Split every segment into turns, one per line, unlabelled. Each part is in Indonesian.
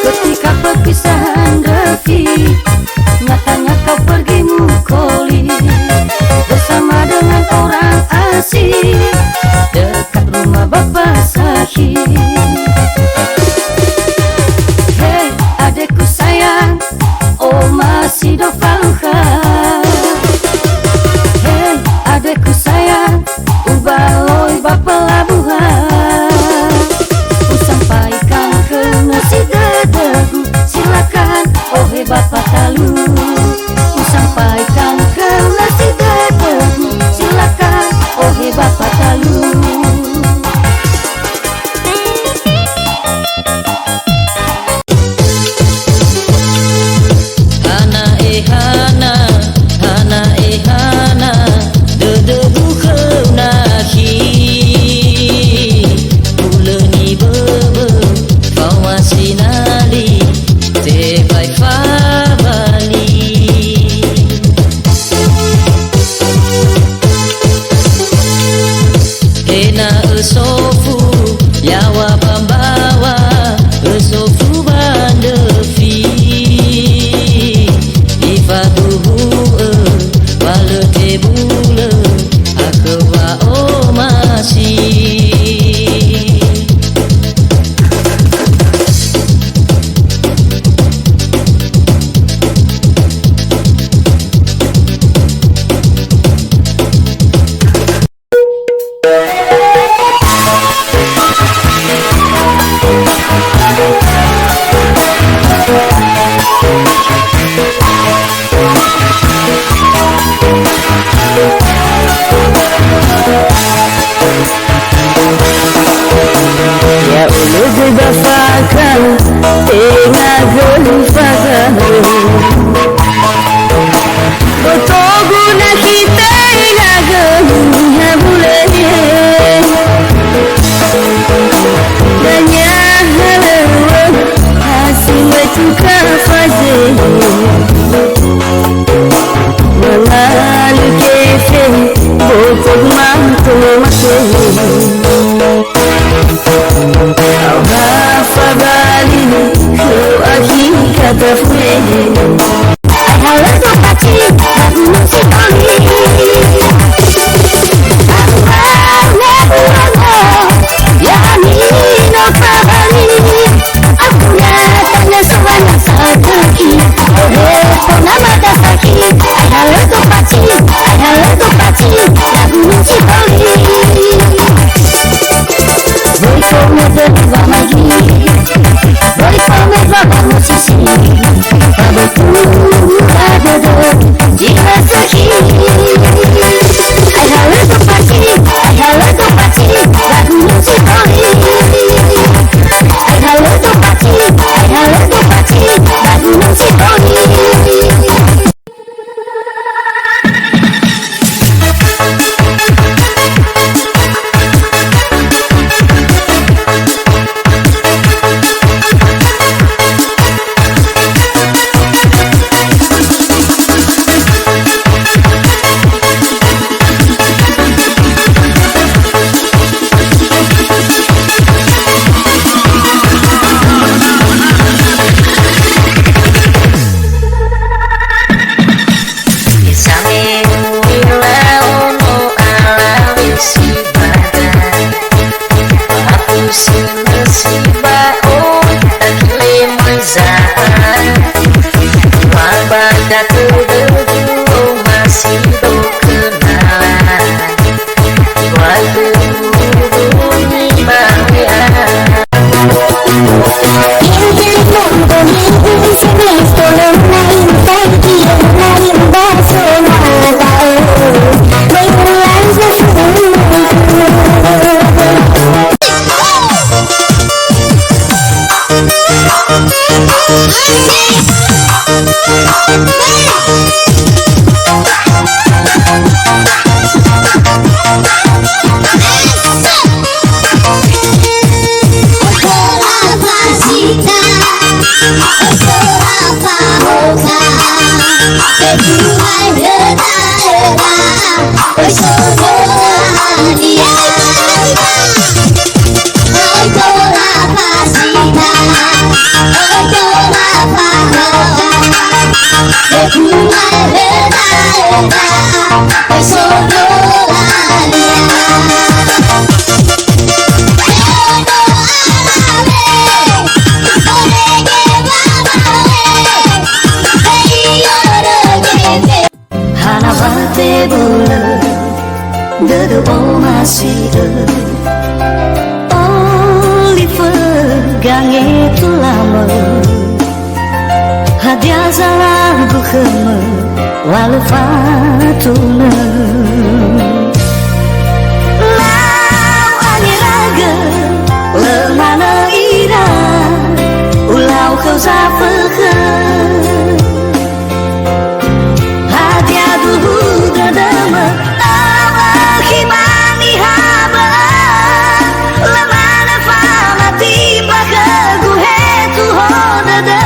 Ketika perpisahan Revi, nyatanya kau pergi mukoli bersama dengan orang asing dekat rumah Bapak Sahid. Hei adekku sayang, oh masih dofaluha. Hei adekku sayang, ubaloi Bapak Labuhan. Sampaikan ke nasi dadegu, silakan oh hei Bapak Talu. Sampaikan ke nasi dadegu, silakan oh hei Bapak Talu. Hana dedebu kau nahi uleni bebe kawasinali te bai favali hena esofu yawa bambawa esofu bandefi ifaduhu wale tebule akwa o masih. Ya ulu bebafakan tengah gelufakan Botogu na kita ilagelunya bulanya Danya halawa hasil wetuka fazeh Walalu kefe botog mantu masih Au hafadhali kau akhi kata fueni Hala tu paci aku masih kali Aku hanya ya amino fahani Aku nyatanya sebanyak sakit Pona mata sakit Hala tu paci aku masih kali Voy comer va magi, voy comer va musisi, abo tu abo jiwa sahi. I have to party, lagu musik kali. I have to party, lagu musik kali. Aku si musibah Gange tu lama hadiah zalang ku khema walau fatuna lau angiraga lemana ira ulau kau zapaka hadiah dulu dadama tawa himani haba lemana famati pakai gue tu hodada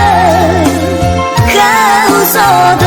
kau so